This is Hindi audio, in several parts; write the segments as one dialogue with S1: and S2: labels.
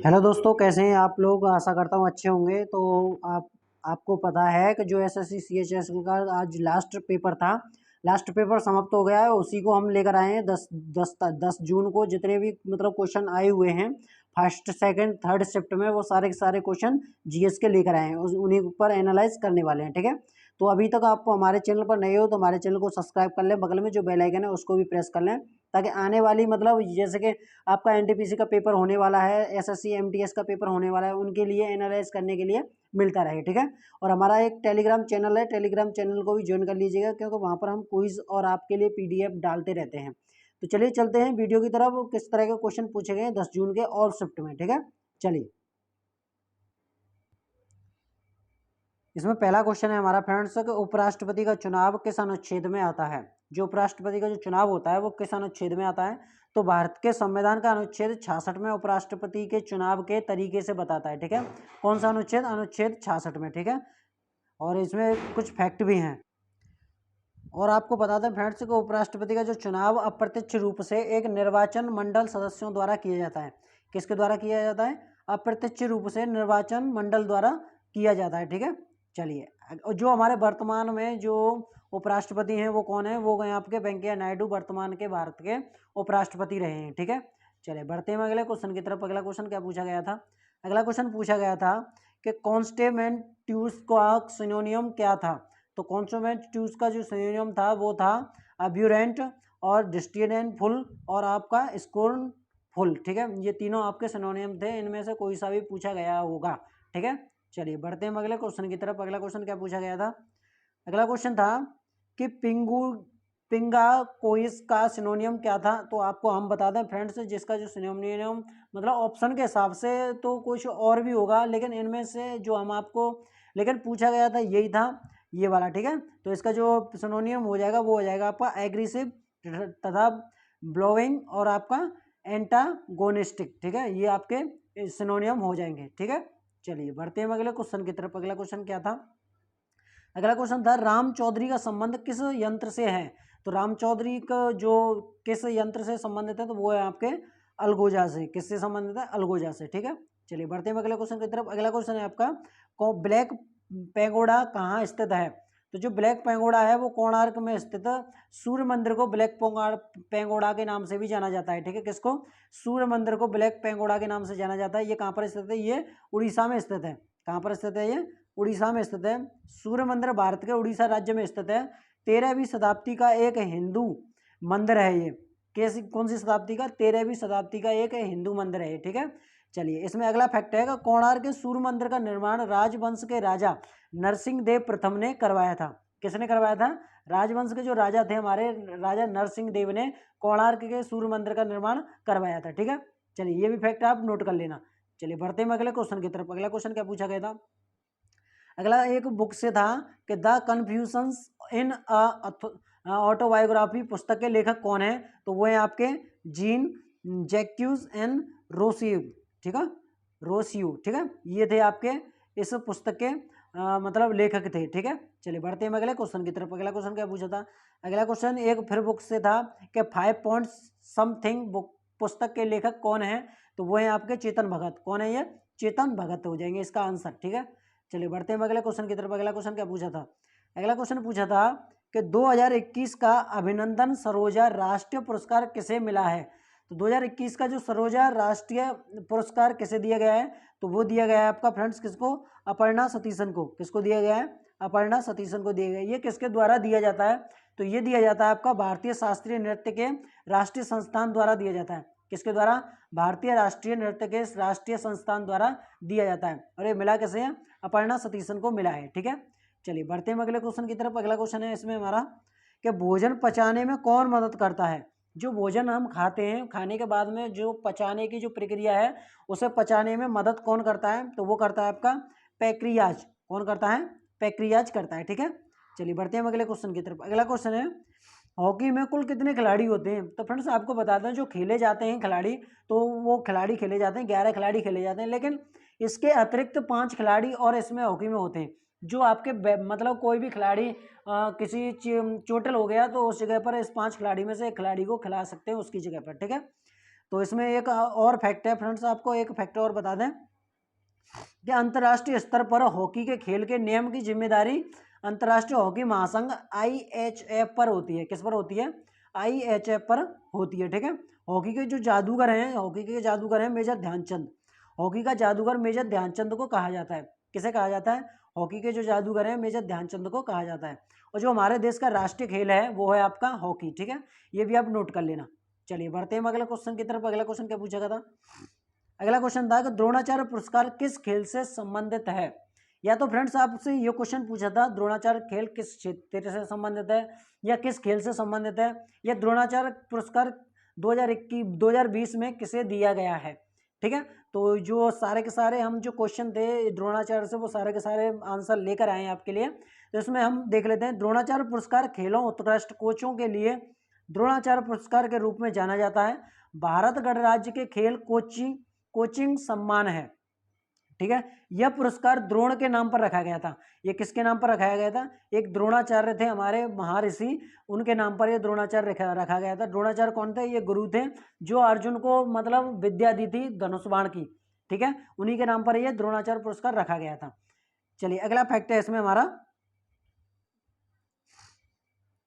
S1: हेलो दोस्तों, कैसे हैं आप लोग। आशा करता हूँ अच्छे होंगे। तो आपको पता है कि जो एसएससी सीएचएस का आज लास्ट पेपर था, लास्ट पेपर समाप्त हो गया है। उसी को हम लेकर आए हैं 10 जून को। जितने भी मतलब क्वेश्चन आए हुए हैं फर्स्ट सेकंड थर्ड शिफ्ट में, वो सारे के सारे क्वेश्चन जीएस के लेकर आए हैं। उन्हीं पर एनालाइज करने वाले हैं, ठीक है। तो अभी तक आप हमारे चैनल पर नए हो तो हमारे चैनल को सब्सक्राइब कर लें, बगल में जो बेल आइकन है उसको भी प्रेस कर लें, ताकि आने वाली मतलब जैसे कि आपका एनटीपीसी का पेपर होने वाला है, एसएससी एमटीएस का पेपर होने वाला है, उनके लिए एनालाइज करने के लिए मिलता रहे, ठीक है। और हमारा एक टेलीग्राम चैनल है, टेलीग्राम चैनल को भी ज्वाइन कर लीजिएगा, क्योंकि वहाँ पर हम क्विज और आपके लिए पीडीएफ डालते रहते हैं। तो चलिए चलते हैं वीडियो की तरफ। किस तरह के क्वेश्चन पूछे गए 10 जून के ऑल शिफ्ट में, ठीक है। चलिए, इसमें पहला क्वेश्चन है हमारा फ्रेंड्स कि उपराष्ट्रपति का चुनाव किस अनुच्छेद में आता है। जो उपराष्ट्रपति का जो चुनाव होता है वो किस अनुच्छेद में आता है। तो भारत के संविधान का अनुच्छेद 66 में उपराष्ट्रपति के चुनाव के तरीके से बताता है, ठीक है। कौन सा अनुच्छेद, अनुच्छेद 66 में, ठीक है। और इसमें कुछ फैक्ट भी हैं। और आपको बता दें फ्रेंड्स को उपराष्ट्रपति का जो चुनाव अप्रत्यक्ष रूप से एक निर्वाचन मंडल सदस्यों द्वारा किया जाता है। किसके द्वारा किया जाता है? अप्रत्यक्ष रूप से निर्वाचन मंडल द्वारा किया जाता है, ठीक है। चलिए, जो हमारे वर्तमान में जो उपराष्ट्रपति हैं वो कौन है? वो गए आपके वेंकैया नायडू, वर्तमान के भारत के उपराष्ट्रपति रहे हैं, ठीक है। चलिए बढ़ते हैं अगले क्वेश्चन की तरफ। अगला क्वेश्चन क्या पूछा गया था? अगला क्वेश्चन पूछा गया था कि कॉन्स्टिट्यूएंट्स का सिनोनियम क्या था। तो कॉन्स्टिट्यूएंट्स का जो सिनोनियम था वो था अब्यूरेंट और डिस्टिडेंटफुल और आपका स्कोर्नफुल, ठीक है। ये तीनों आपके सिनोनियम थे, इनमें से कोई सा भी पूछा गया होगा, ठीक है। चलिए बढ़ते हैं अगले क्वेश्चन की तरफ। अगला क्वेश्चन क्या पूछा गया था? अगला क्वेश्चन था कि पिंगा कोइस का सिनोनियम क्या था। तो आपको हम बता दें फ्रेंड्स, जिसका जो सिनोनियम मतलब ऑप्शन के हिसाब से तो कुछ और भी होगा, लेकिन इनमें से जो हम आपको लेकिन पूछा गया था यही था, ये वाला, ठीक है। तो इसका जो सिनोनियम हो जाएगा वो हो जाएगा आपका एग्रेसिव तथा ब्लोइंग और आपका एंटागोनिस्टिक, ठीक है। ये आपके सिनोनियम हो जाएंगे, ठीक है। चलिए बढ़ते हैं अगले क्वेश्चन की तरफ। अगला क्वेश्चन क्या था? अगला क्वेश्चन था राम चौधरी का संबंध किस यंत्र से है। तो राम चौधरी का जो किस यंत्र से संबंधित है, तो वो है आपके अलगोजा से। किससे संबंधित है? अलगोजा से, ठीक है। चलिए बढ़ते हैं अगले क्वेश्चन की तरफ। अगला क्वेश्चन है आपका ब्लैक पैगोडा कहाँ स्थित है। तो जो ब्लैक पैगोडा है वो कोणार्क में स्थित सूर्य मंदिर को ब्लैक पैगोडा के नाम से भी जाना जाता है, ठीक है। किसको? सूर्य मंदिर को ब्लैक पैगोडा के नाम से जाना जाता है। ये कहाँ पर स्थित है? ये उड़ीसा में स्थित है। कहाँ पर स्थित है? ये उड़ीसा में स्थित है। सूर्य मंदिर भारत के उड़ीसा राज्य में स्थित है। 13वीं शताब्दी का एक हिंदू मंदिर है ये। कैसी कौन सी शताब्दी का? 13वीं शताब्दी का एक हिंदू मंदिर है, ठीक है। चलिए इसमें अगला फैक्ट है कि कोणार्क के सूर्य मंदिर का निर्माण राजवंश के राजा नरसिंह देव प्रथम ने करवाया था। किसने करवाया था? राजवंश के जो राजा थे हमारे, राजा नरसिंह देव ने कोणार्क के सूर्य मंदिर का निर्माण करवाया था, ठीक है। चलिए ये भी फैक्ट आप नोट कर लेना। चलिए बढ़ते हैं अगले क्वेश्चन की तरफ। अगला क्वेश्चन क्या पूछा गया था? अगला एक बुक से था कि द कन्फ्यूजन्स इन ऑटोबायोग्राफी पुस्तक के लेखक कौन है। तो वो है आपके जीन जैक्यूज एंड रोसियू, ठीक है। रोसियू, ठीक है। ये थे आपके इस पुस्तक के मतलब लेखक थे, ठीक है। चलिए बढ़ते हैं अगले क्वेश्चन की तरफ। अगला क्वेश्चन क्या पूछा था? अगला क्वेश्चन एक फिर बुक से था कि 5 पॉइंट समथिंग बुक पुस्तक के लेखक कौन है। तो वो है आपके चेतन भगत। कौन है ये? चेतन भगत हो जाएंगे इसका आंसर, ठीक है। चलिए बढ़ते हैं अगले क्वेश्चन की तरफ। अगला क्वेश्चन क्या पूछा था? अगला क्वेश्चन पूछा था कि 2021 का अभिनंदन सरोजा राष्ट्रीय पुरस्कार किसे मिला है। तो 2021 का जो सरोजा राष्ट्रीय पुरस्कार किसे दिया गया है? तो वो दिया गया है आपका फ्रेंड्स किसको? अपर्णा सतीशन को। किसको दिया गया है? अपर्णा सतीशन को दिया गया है। ये किसके द्वारा दिया जाता है? तो ये दिया जाता है आपका भारतीय शास्त्रीय नृत्य के राष्ट्रीय संस्थान द्वारा दिया जाता है। किसके द्वारा? भारतीय राष्ट्रीय नृत्य के राष्ट्रीय संस्थान द्वारा दिया जाता है। और ये मिला कैसे है? अपर्णा सतीशन को मिला है, ठीक है। चलिए बढ़ते हैं अगले क्वेश्चन की तरफ। अगला क्वेश्चन है इसमें हमारा कि भोजन पचाने में कौन मदद करता है। जो भोजन हम खाते हैं, खाने के बाद में जो पचाने की जो प्रक्रिया है, उसे पचाने में मदद कौन करता है? तो वो करता है आपका पैक्रियाज। कौन करता है? पैक्रियाज करता है, ठीक है। चलिए बढ़ते हैं अगले क्वेश्चन की तरफ। अगला क्वेश्चन है हॉकी में कुल कितने खिलाड़ी होते हैं। तो फ्रेंड्स आपको बताते हैं जो खेले जाते हैं खिलाड़ी, तो वो खिलाड़ी खेले जाते हैं 11 खिलाड़ी खेले जाते हैं, लेकिन इसके अतिरिक्त 5 खिलाड़ी और इसमें हॉकी में होते हैं। जो आपके मतलब कोई भी खिलाड़ी किसी चोटिल हो गया तो उस जगह पर इस 5 खिलाड़ी में से एक खिलाड़ी को खिला सकते हैं उसकी जगह पर, ठीक है। तो इसमें एक और फैक्ट है फ्रेंड्स, आपको एक फैक्ट और बता दें कि अंतर्राष्ट्रीय स्तर पर हॉकी के खेल के नियम की जिम्मेदारी अंतर्राष्ट्रीय हॉकी महासंघ IHF पर होती है। किस पर होती है? IHF पर होती है, ठीक है। हॉकी के जो जादूगर हैं, हॉकी के जादूगर हैं मेजर ध्यानचंद। हॉकी का जादूगर मेजर ध्यानचंद को कहा जाता है। किसे कहा जाता है? हॉकी के जो जादूगर हैं मेजर ध्यानचंद को कहा जाता है। और जो हमारे देश का राष्ट्रीय खेल है वो है आपका हॉकी, ठीक है। ये भी आप नोट कर लेना। चलिए बढ़ते हैं अगले क्वेश्चन की तरफ। अगला क्वेश्चन क्या पूछा गया था? अगला क्वेश्चन था कि द्रोणाचार्य पुरस्कार किस खेल से संबंधित है? या तो फ्रेंड्स आपसे ये क्वेश्चन पूछा था द्रोणाचार्य खेल किस क्षेत्र से संबंधित है या किस खेल से संबंधित है, या द्रोणाचार्य पुरस्कार 2020 में किसे दिया गया है, ठीक है। तो जो सारे के सारे हम जो क्वेश्चन थे द्रोणाचार्य से वो सारे के सारे आंसर लेकर आए हैं आपके लिए। तो इसमें हम देख लेते हैं। द्रोणाचार्य पुरस्कार खेलों उत्कृष्ट कोचों के लिए द्रोणाचार्य पुरस्कार के रूप में जाना जाता है। भारत गणराज्य के खेल कोचिंग सम्मान है, ठीक है। यह पुरस्कार द्रोण के नाम पर रखा गया था। ये किसके नाम पर रखाया गया था? एक द्रोणाचार्य थे हमारे महर्षि, उनके नाम पर ये द्रोणाचार्य रखा गया था। द्रोणाचार्य कौन थे? ये गुरु थे जो अर्जुन को मतलब विद्या दी थी धनुष बाण की, ठीक है। उन्हीं के नाम पर ये द्रोणाचार्य पुरस्कार रखा गया था। चलिए अगला फैक्ट है इसमें हमारा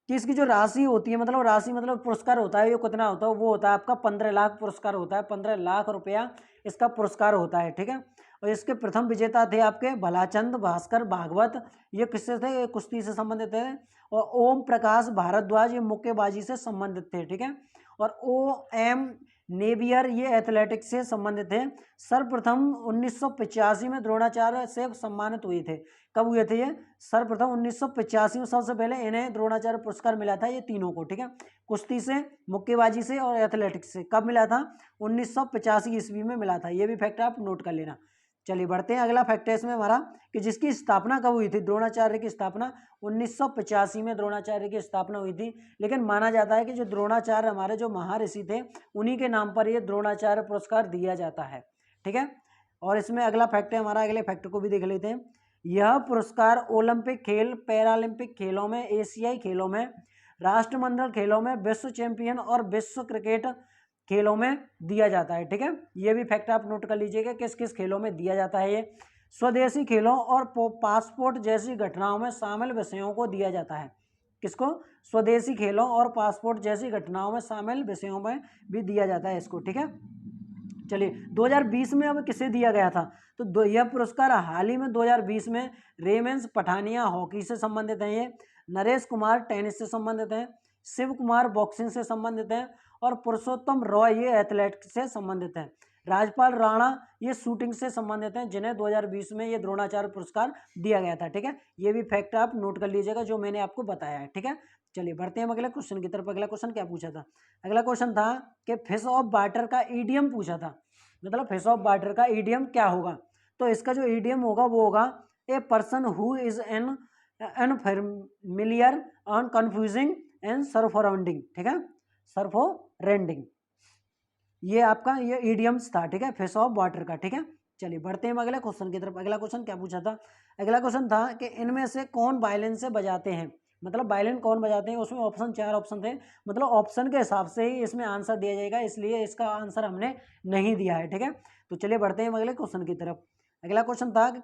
S1: कि इसकी जो राशि होती है, मतलब राशि मतलब पुरस्कार होता है, ये कितना होता है? वो होता है आपका 15 लाख पुरस्कार होता है। 15 लाख रुपया इसका पुरस्कार होता है, ठीक है। और इसके प्रथम विजेता थे आपके भलाचंद भास्कर भागवत, ये किससे थे? ये कुश्ती से संबंधित थे। और ओम प्रकाश भारद्वाज ये मुक्केबाजी से संबंधित थे, ठीक है। और OM नेबियर ये एथलेटिक्स से संबंधित थे। सर्वप्रथम 1985 में द्रोणाचार्य से सम्मानित हुए थे। कब हुए थे ये? सर्वप्रथम 1985 में सबसे पहले इन्हें द्रोणाचार्य पुरस्कार मिला था, ये तीनों को, ठीक है। कुश्ती से, मुक्केबाजी से और एथलेटिक्स से। कब मिला था? 1985 ईस्वी में मिला था। ये भी फैक्ट आप नोट कर लेना। चलिए बढ़ते हैं। अगला फैक्ट है इसमें हमारा कि जिसकी स्थापना कब हुई थी? द्रोणाचार्य की स्थापना 1985 में द्रोणाचार्य की स्थापना हुई थी। लेकिन माना जाता है कि जो द्रोणाचार्य हमारे जो महर्षि थे उन्हीं के नाम पर ये द्रोणाचार्य पुरस्कार दिया जाता है, ठीक है। और इसमें अगला फैक्ट है हमारा, अगले फैक्ट को भी देख लेते हैं। यह पुरस्कार ओलंपिक खेल, पैरालंपिक खेलों में, एशियाई खेलों में, राष्ट्रमंडल खेलों में, विश्व चैंपियन और विश्व क्रिकेट खेलों में दिया जाता है, ठीक है। ये भी फैक्ट आप नोट कर लीजिएगा किस किस खेलों में दिया जाता है। ये स्वदेशी खेलों और पासपोर्ट जैसी घटनाओं में शामिल विषयों को दिया जाता है। किसको? स्वदेशी खेलों और पासपोर्ट जैसी घटनाओं में शामिल विषयों में भी दिया जाता है इसको, ठीक है। चलिए 2020 में अब किसे दिया गया था? तो यह पुरस्कार हाल ही में 2020 में रेमेंस पठानिया हॉकी से संबंधित हैं, ये नरेश कुमार टेनिस से संबंधित हैं, शिव कुमार बॉक्सिंग से संबंधित हैं और पुरुषोत्तम रॉय ये एथलेटिक्स से संबंधित हैं। राजपाल राणा ये शूटिंग से संबंधित हैं जिन्हें 2020 में ये द्रोणाचार्य पुरस्कार दिया गया था, ठीक है। ये भी फैक्ट आप नोट कर लीजिएगा जो मैंने आपको बताया है, ठीक है। चलिए बढ़ते हैं अगले क्वेश्चन की तरफ। अगला क्वेश्चन क्या पूछा था? अगला क्वेश्चन था कि फिश ऑफ वाटर का ईडियम पूछा था। मतलब फिश ऑफ वाटर का ईडियम क्या होगा? तो इसका जो ईडियम होगा वो होगा a person who is an unfamiliar on confusing and surrounding, ठीक है, सरफोरेंडिंग। ये आपका ये ईडियम्स था, ठीक है, फिश ऑफ वाटर का, ठीक है। चलिए बढ़ते हैं अगले क्वेश्चन की तरफ। अगला क्वेश्चन क्या पूछा था? अगला क्वेश्चन था कि इनमें से कौन वायलिन से बजाते हैं? मतलब वायलिन कौन बजाते हैं? उसमें ऑप्शन 4 ऑप्शन थे, मतलब ऑप्शन के हिसाब से ही इसमें आंसर दिया जाएगा, इसलिए इसका आंसर हमने नहीं दिया है, ठीक है। तो चलिए बढ़ते हैं अगले क्वेश्चन की तरफ। अगला क्वेश्चन था कि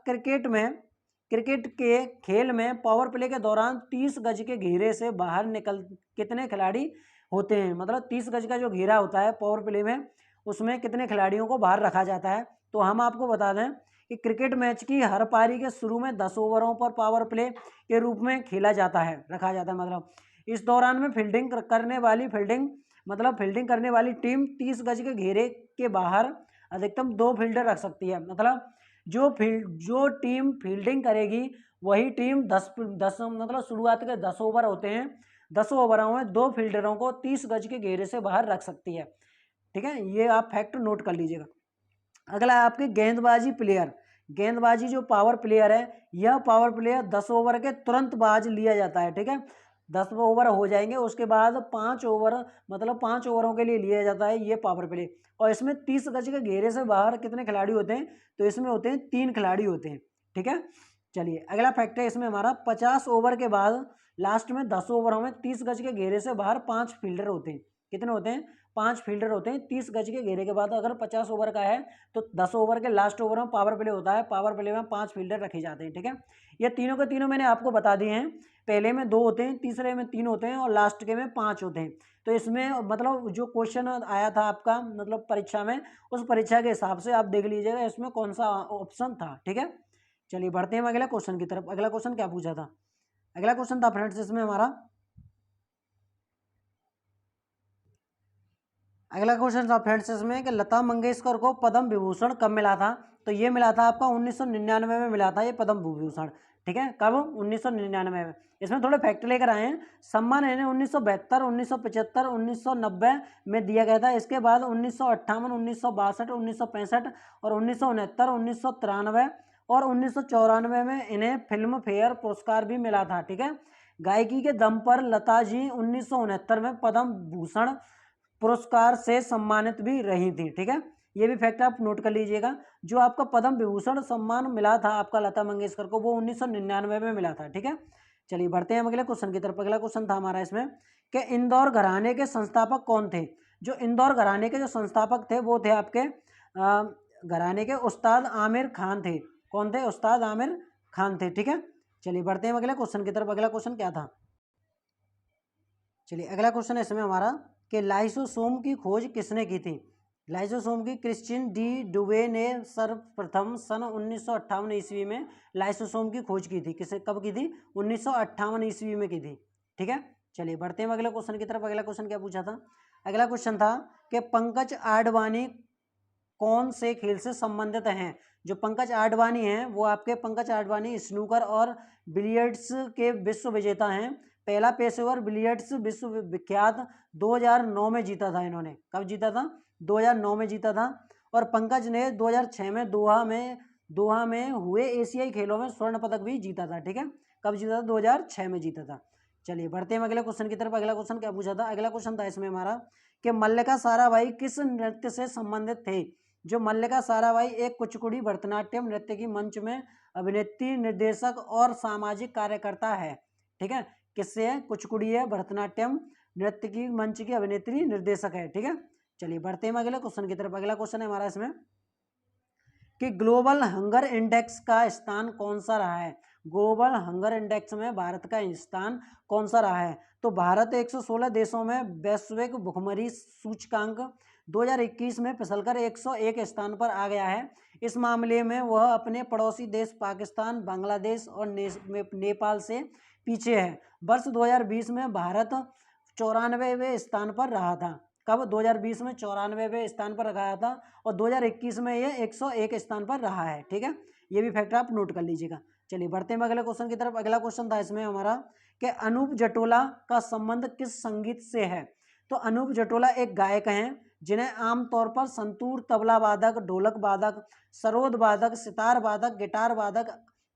S1: क्रिकेट के खेल में पावर प्ले के दौरान 30 गज के घेरे से बाहर निकल कितने खिलाड़ी होते हैं? मतलब 30 गज का जो घेरा होता है पावर प्ले में, उसमें कितने खिलाड़ियों को बाहर रखा जाता है? तो हम आपको बता दें कि क्रिकेट मैच की हर पारी के शुरू में 10 ओवरों पर पावर प्ले के रूप में खेला जाता है, रखा जाता है। मतलब इस दौरान में फील्डिंग करने वाली टीम 30 गज के घेरे के बाहर अधिकतम 2 फील्डर रख सकती है। मतलब जो टीम फील्डिंग करेगी वही टीम 10 मतलब शुरुआत के 10 ओवर होते हैं, 10 ओवरों में 2 फील्डरों को 30 गज के घेरे से बाहर रख सकती है, ठीक है। ये आप फैक्ट नोट कर लीजिएगा। अगला है आपके गेंदबाजी जो पावर प्लेयर है, यह पावर प्लेयर 10 ओवर के तुरंत बाद लिया जाता है, ठीक है। 10 ओवर हो जाएंगे उसके बाद 5 ओवर, मतलब 5 ओवरों के लिए लिया जाता है ये पावर प्ले। और इसमें 30 गज के घेरे से बाहर कितने खिलाड़ी होते हैं? तो इसमें होते हैं 3 खिलाड़ी होते हैं, ठीक है। चलिए अगला फैक्ट है इसमें हमारा 50 ओवर के बाद लास्ट में 10 ओवरों में 30 गज के घेरे से बाहर 5 फील्डर होते हैं। कितने होते हैं? 5 फील्डर होते हैं 30 गज के घेरे के बाद। अगर 50 ओवर का है तो 10 ओवर के लास्ट ओवर में पावर प्ले होता है, पावर प्ले में 5 फील्डर रखे जाते हैं, ठीक है। ये तीनों के तीनों मैंने आपको बता दिए हैं। पहले में 2 होते हैं, तीसरे में 3 होते हैं और लास्ट के में 5 होते हैं। तो इसमें मतलब जो क्वेश्चन आया था आपका मतलब परीक्षा में, उस परीक्षा के हिसाब से आप देख लीजिएगा इसमें कौन सा ऑप्शन था, ठीक है। चलिए बढ़ते हैं अगले क्वेश्चन की तरफ। अगला क्वेश्चन क्या पूछा था? अगला क्वेश्चन था फ्रेंड्स इसमें हमारा, अगला क्वेश्चन था फ्रेंड्स इसमें कि लता मंगेशकर को पद्म विभूषण कब मिला था? तो ये मिला था आपका 1999 में मिला था ये पद्म विभूषण, ठीक है। कब? 1999 में। इसमें थोड़े फैक्ट लेकर आए हैं। सम्मान इन्हें 1972, 1975, 1990 में दिया गया था। इसके बाद 1958, 1962, 1965 और 1969, 1993 और 1994 में इन्हें फिल्म फेयर पुरस्कार भी मिला था, ठीक है। गायकी के दम पर लता जी 1969 में पद्म भूषण पुरस्कार से सम्मानित भी रही थी, ठीक है। ये भी फैक्ट आप नोट कर लीजिएगा। जो आपका पद्म विभूषण सम्मान मिला था आपका लता मंगेशकर को, वो 1999 में मिला था, ठीक है। चलिए बढ़ते हैं अगले क्वेश्चन की तरफ। अगला क्वेश्चन था हमारा इसमें कि इंदौर घराने के संस्थापक कौन थे? जो इंदौर घराने के जो संस्थापक थे वो थे आपके घराने के उस्ताद आमिर खान थे। कौन थे? उस्ताद आमिर खान थे, ठीक है। चलिए बढ़ते हैं अगले क्वेश्चन की तरफ। अगला क्वेश्चन क्या था? चलिए अगला क्वेश्चन है इसमें हमारा कि लाइसोसोम की खोज किसने की थी? लाइसोसोम की क्रिश्चियन डी डुवे ने सर्वप्रथम सन 1958 ईस्वी में लाइसोसोम की खोज की थी। किसे कब की थी? 1958 ईस्वी में की थी, ठीक है। चलिए बढ़ते हैं अगले क्वेश्चन की तरफ। अगला क्वेश्चन क्या पूछा था? अगला क्वेश्चन था कि पंकज आडवाणी कौन से खेल से संबंधित हैं? जो पंकज आडवाणी हैं वो आपके पंकज आडवाणी स्नूकर और बिलियर्ड्स के विश्व विजेता हैं। पहला पेशेवर बिलियर्ड्स विश्व विख्यात 2009 में जीता था इन्होंने। कब जीता था? 2009 में जीता था। और पंकज ने 2006 में दोहा में हुए एशियाई खेलों में स्वर्ण पदक भी जीता था, ठीक है। कब जीता था? 2006 में जीता था। चलिए बढ़ते हैं अगले क्वेश्चन की तरफ। अगला क्वेश्चन क्या पूछा था? अगला क्वेश्चन था इसमें हमारा कि मल्लिका साराभाई किस नृत्य से संबंधित थे? जो मल्लिका साराभाई एक कुचिपुड़ी भरतनाट्यम नृत्य की मंच में अभिनेत्री, निर्देशक और सामाजिक कार्यकर्ता है, ठीक है। किससे है? कुचिपुड़ी है, भरतनाट्यम नृत्य की मंच की अभिनेत्री, निर्देशक है, ठीक है। चलिए बढ़ते हैं अगले क्वेश्चन की तरफ। अगला क्वेश्चन है हमारा इसमें कि ग्लोबल हंगर इंडेक्स का स्थान कौन सा रहा है? ग्लोबल हंगर इंडेक्स में भारत का स्थान कौन सा रहा है? तो भारत 116 देशों में वैश्विक भुखमरी सूचकांक 2021 में फिसलकर 101 स्थान पर आ गया है। इस मामले में वह अपने पड़ोसी देश पाकिस्तान, बांग्लादेश और नेपाल से पीछे है। वर्ष 2020 में भारत 94वें स्थान पर रहा था। कब? 2020 में 94वें स्थान पर रखा था और 2021 में ये 101 स्थान पर रहा है, ठीक है। ये भी फैक्टर आप नोट कर लीजिएगा। चलिए बढ़ते हैं अगले क्वेश्चन की तरफ। अगला क्वेश्चन था इसमें हमारा कि अनूप जटोला का संबंध किस संगीत से है? तो अनूप जटोला एक गायक हैं जिन्हें आमतौर पर संतूर, तबला वादक, ढोलक वादक, सरोद वादक, सितार वादक, गिटार वादक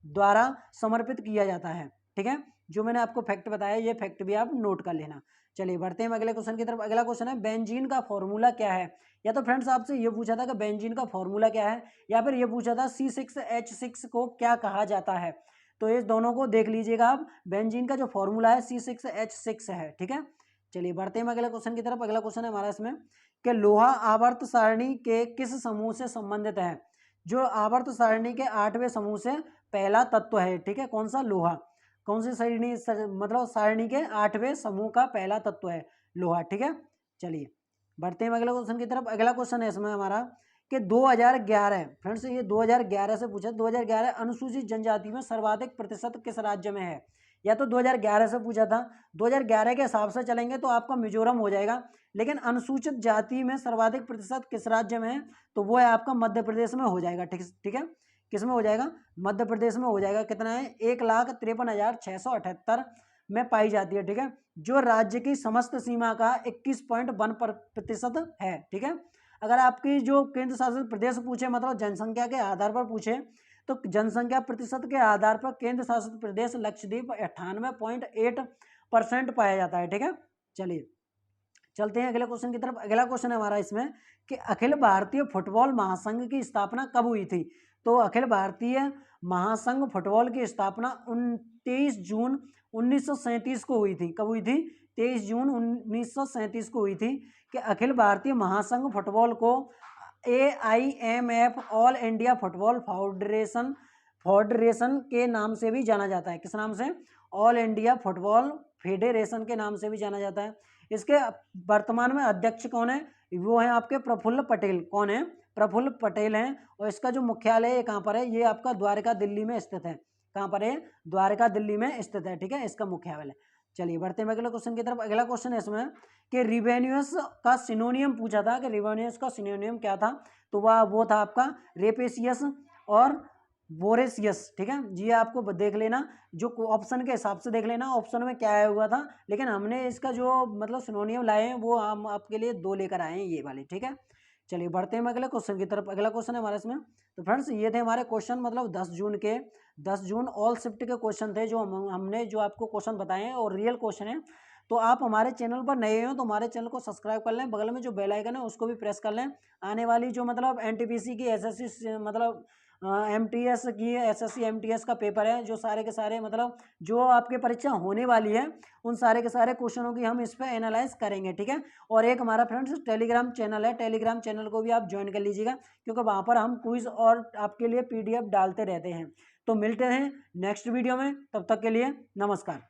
S1: द्वारा समर्पित किया जाता है, ठीक है। जो मैंने आपको फैक्ट बताया ये फैक्ट भी आप नोट कर लेना। चलिए बढ़ते हैं अगले क्वेश्चन की तरफ। अगला क्वेश्चन है बेंजीन का फॉर्मूला क्या है? या तो फ्रेंड्स आपसे ये पूछा था कि बेंजीन का फॉर्मूला क्या है, या फिर ये पूछा था C6H6 को क्या कहा जाता है। तो इस दोनों को देख लीजिएगा आप। बेंजीन का जो फॉर्मूला है C6H6 है, ठीक है। चलिए बढ़ते हैं अगले क्वेश्चन की तरफ। अगला क्वेश्चन है हमारा इसमें कि लोहा आवर्त सारणी के किस समूह से संबंधित है? जो आवर्त सारणी के 8वें समूह से पहला तत्व है, ठीक है। कौन सा? लोहा। कौन सी सारणी? मतलब सारणी के 8वें समूह का पहला तत्व है लोहा, ठीक है। चलिए बढ़ते हैं अगले क्वेश्चन की तरफ। अगला क्वेश्चन है इसमें हमारा कि 2011 फ्रेंड्स, ये 2011 से पूछा। 2011 अनुसूचित जनजाति में सर्वाधिक प्रतिशत किस राज्य में है? या तो 2011 से पूछा था। 2011 के हिसाब से चलेंगे तो आपका मिजोरम हो जाएगा, लेकिन अनुसूचित जाति में सर्वाधिक प्रतिशत किस राज्य में है? तो वो है आपका मध्य प्रदेश में हो जाएगा, ठीक है। किस में हो जाएगा? मध्य प्रदेश में हो जाएगा। कितना है? 1,53,678 में पाई जाती है, ठीक है। जो राज्य की समस्त सीमा का 21.1% है, ठीक है। अगर आपकी जो केंद्र शासित प्रदेश पूछे, मतलब जनसंख्या के आधार पर पूछे, तो जनसंख्या प्रतिशत के आधार पर केंद्र शासित प्रदेश लक्षद्वीप 98.8% पाया जाता है, ठीक है। चलिए चलते हैं अगले क्वेश्चन की तरफ। अगला क्वेश्चन है हमारा इसमें कि अखिल भारतीय फुटबॉल महासंघ की स्थापना कब हुई थी? तो अखिल भारतीय महासंघ फुटबॉल की स्थापना 23 जून 1937 को हुई थी। कब हुई थी? 23 जून 1937 को हुई थी कि अखिल भारतीय महासंघ फुटबॉल को AIMF all India football federation के नाम से भी जाना जाता है। किस नाम से? ऑल इंडिया फुटबॉल फेडरेशन के नाम से भी जाना जाता है। इसके वर्तमान में अध्यक्ष कौन है? वो है आपके प्रफुल्ल पटेल। कौन है? प्रफुल्ल पटेल हैं। और इसका जो मुख्यालय है कहाँ पर है? ये आपका द्वारका दिल्ली में स्थित है। कहाँ पर है? द्वारका दिल्ली में स्थित है। ठीक है, इसका मुख्यालय। चलिए बढ़ते हैं अगले क्वेश्चन की तरफ। अगला क्वेश्चन है इसमें कि रिवेन्यूअस का सिनोनियम पूछा था कि रिवेन्यूअस का सिनोनियम क्या था? तो वो था आपका रेपेशियस और बोरेसियस। ठीक है, ये आपको देख लेना, जो ऑप्शन के हिसाब से देख लेना ऑप्शन में क्या आया हुआ था, लेकिन हमने इसका जो मतलब सिनोनियम लाए हैं वो हम आपके लिए 2 लेकर आए हैं, ये वाले। ठीक है, चलिए बढ़ते हैं अगले क्वेश्चन की तरफ। अगला क्वेश्चन है हमारे इसमें। तो फ्रेंड्स ये थे हमारे क्वेश्चन, मतलब 10 जून ऑल शिफ्ट के क्वेश्चन थे जो हमने जो आपको क्वेश्चन बताए हैं और रियल क्वेश्चन है। तो आप हमारे चैनल पर नए हो तो हमारे चैनल को सब्सक्राइब कर लें, बगल में जो बेल आइकन है उसको भी प्रेस कर लें। आने वाली जो मतलब NTPC की SSC मतलब MTS की SSC MTS का पेपर है, जो सारे के सारे मतलब जो आपके परीक्षा होने वाली है उन सारे के सारे क्वेश्चनों की हम इस पर एनालाइज करेंगे। ठीक है, और एक हमारा फ्रेंड्स टेलीग्राम चैनल है, टेलीग्राम चैनल को भी आप ज्वाइन कर लीजिएगा, क्योंकि वहाँ पर हम क्विज और आपके लिए PDF डालते रहते हैं। तो मिलते हैं नेक्स्ट वीडियो में, तब तक के लिए नमस्कार।